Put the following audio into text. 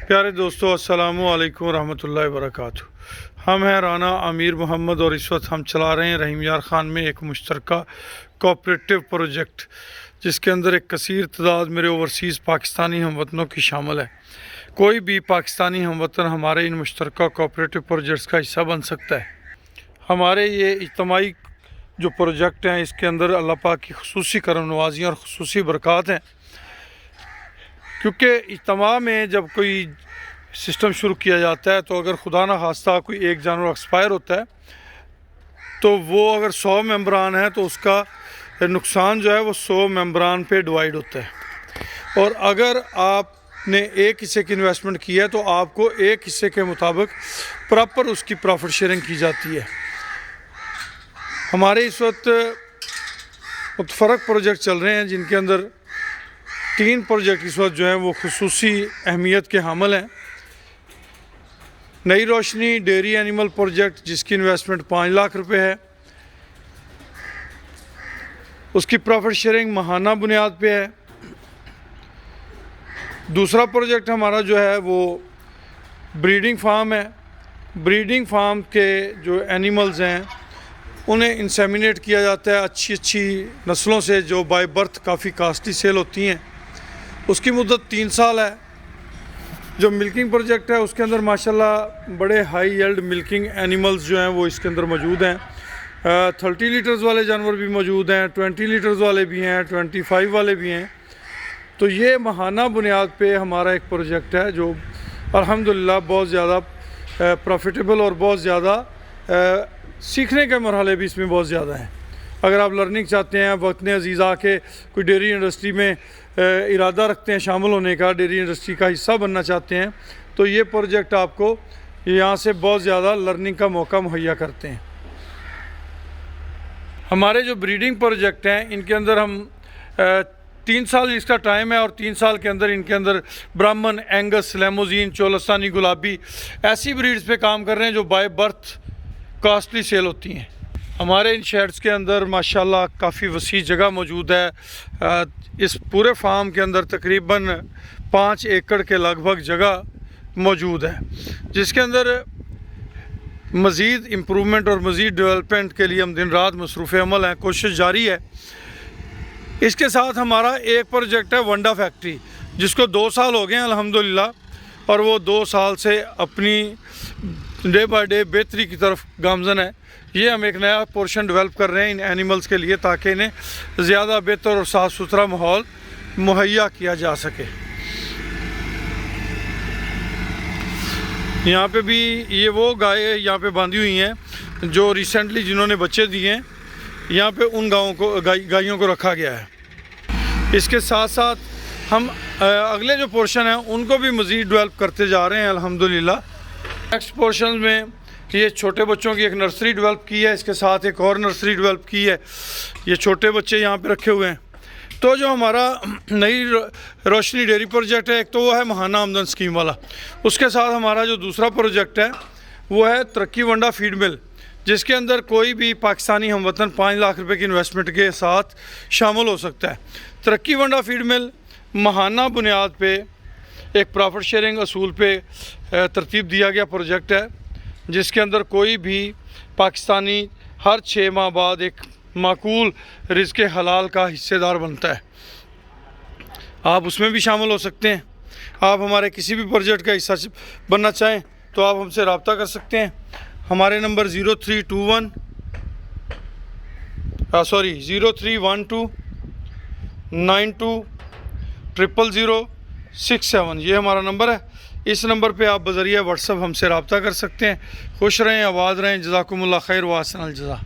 प्यारे दोस्तों, अस्सलामु अलैकुम रहमतुल्लाहि व बरकातुहू। हम हैं राना अमीर मोहम्मद और इस वक्त हम चला रहे हैं रहीम यार ख़ान में एक मुश्तरका कोऑपरेटिव प्रोजेक्ट, जिसके अंदर एक कसीर तादाद मेरे ओवरसीज़ पाकिस्तानी हमवतनों की शामिल है। कोई भी पाकिस्तानी हमवतन हमारे इन मुश्तरका कोऑपरेटिव प्रोजेक्ट्स का हिस्सा बन सकता है। हमारे ये इज्तमाही जो प्रोजेक्ट हैं, इसके अंदर अल्लाह पाक की खुसूसी करम नवाजियाँ और खुसूसी बरक़ात हैं, क्योंकि इज्तिमा में जब कोई सिस्टम शुरू किया जाता है तो अगर खुदा न खास्ता कोई एक जानवर एक्सपायर होता है तो वो अगर 100 मेंबरान हैं तो उसका नुकसान जो है वो 100 मेंबरान पे डिवाइड होता है। और अगर आपने एक हिस्से की इन्वेस्टमेंट की है तो आपको एक हिस्से के मुताबिक प्रॉपर उसकी प्रॉफिट शेयरिंग की जाती है। हमारे इस वक्त मुतफरक प्रोजेक्ट चल रहे हैं, जिनके अंदर 3 प्रोजेक्ट इस वक्त जो हैं वो खुसूसी अहमियत के हामिल हैं। Nai Roshni dairy animal project, जिसकी इन्वेस्टमेंट 5 लाख रुपए है, उसकी प्रॉफिट शेयरिंग माहाना बुनियाद पे है। दूसरा प्रोजेक्ट हमारा जो है वो ब्रीडिंग फार्म है। ब्रीडिंग फार्म के जो एनिमल्स हैं उन्हें इंसेमिनेट किया जाता है अच्छी नस्लों से, जो बाय बर्थ काफ़ी कास्टली सेल होती हैं। उसकी मुद्दत 3 साल है। जो मिल्किंग प्रोजेक्ट है उसके अंदर माशाल्लाह बड़े हाई यील्ड मिल्किंग एनिमल्स जो हैं वो इसके अंदर मौजूद हैं। 30 लीटर्स वाले जानवर भी मौजूद हैं, 20 लीटर्स वाले भी हैं, 25 वाले भी हैं। तो ये माहाना बुनियाद पे हमारा एक प्रोजेक्ट है जो अल्हम्दुलिल्लाह बहुत ज़्यादा प्रॉफिटेबल और बहुत ज़्यादा सीखने के मरहले भी इसमें बहुत ज़्यादा हैं। अगर आप लर्निंग चाहते हैं, वक्त अजीज़ आके कोई डेयरी इंडस्ट्री में इरादा रखते हैं शामिल होने का, डेयरी इंडस्ट्री का हिस्सा बनना चाहते हैं, तो ये प्रोजेक्ट आपको यहाँ से बहुत ज़्यादा लर्निंग का मौका मुहैया करते हैं। हमारे जो ब्रीडिंग प्रोजेक्ट हैं इनके अंदर हम 3 साल इसका टाइम है और 3 साल के अंदर इनके अंदर ब्राह्मण, एंगस, लेमोजीन, चोलस्तानी गुलाबी ऐसी ब्रीड्स पे काम कर रहे हैं जो बाय बर्थ कॉस्टली सेल होती हैं। हमारे इन शेड्स के अंदर माशाल्लाह काफ़ी वसी जगह मौजूद है। इस पूरे फार्म के अंदर तकरीबन 5 एकड़ के लगभग जगह मौजूद है, जिसके अंदर मज़ीद इम्प्रूवमेंट और मज़ीद डेवलपमेंट के लिए हम दिन रात मसरूफ़ अमल हैं, कोशिश जारी है। इसके साथ हमारा एक प्रोजेक्ट है वंडा फैक्ट्री, जिसको 2 साल हो गए हैं अल्हम्दुलिल्लाह, और वो 2 साल से अपनी डे बाय डे बेहतरी की तरफ गामज़न है। ये हम एक नया पोर्शन डेवलप कर रहे हैं इन एनिमल्स के लिए, ताकि इन्हें ज़्यादा बेहतर और साफ़ सुथरा माहौल मुहैया किया जा सके। यहाँ पे भी ये वो गाय यहाँ पे बांधी हुई हैं जो रिसेंटली जिन्होंने बच्चे दिए हैं, यहाँ पे उन गायों को रखा गया है। इसके साथ साथ हम अगले जो पोर्शन हैं उनको भी मज़ीद डेवलप करते जा रहे हैं अल्हम्दुलिल्लाह। नेक्स्ट पोर्शन में ये छोटे बच्चों की एक नर्सरी डेवलप की है, इसके साथ एक और नर्सरी डेवलप की है। ये छोटे बच्चे यहाँ पे रखे हुए हैं। तो जो हमारा नई रोशनी डेयरी प्रोजेक्ट है, एक तो वो है माहाना आमदन स्कीम वाला। उसके साथ हमारा जो दूसरा प्रोजेक्ट है वो है तरक्की वंडा फीड मिल, जिसके अंदर कोई भी पाकिस्तानी हमवतन 5 लाख रुपए की इन्वेस्टमेंट के साथ शामिल हो सकता है। तरक्की वंडा फीड मिल माहाना बुनियाद पे एक प्रॉफिट शेयरिंग असूल पे तरतीब दिया गया प्रोजेक्ट है, जिसके अंदर कोई भी पाकिस्तानी हर 6 माह बाद एक माकूल रिज़्क़ हलाल का हिस्सेदार बनता है। आप उसमें भी शामिल हो सकते हैं। आप हमारे किसी भी प्रोजेक्ट का हिस्सा बनना चाहें तो आप हमसे रब्ता कर सकते हैं। हमारे नंबर 0312 92 00067, ये हमारा नंबर है। इस नंबर पे आप बज़रिया व्हाट्सअप हमसे रब्ता कर सकते हैं। खुश रहें, आबाद रहें। जज़ाकुमुल्लाह खैर व अहसनल जज़ा।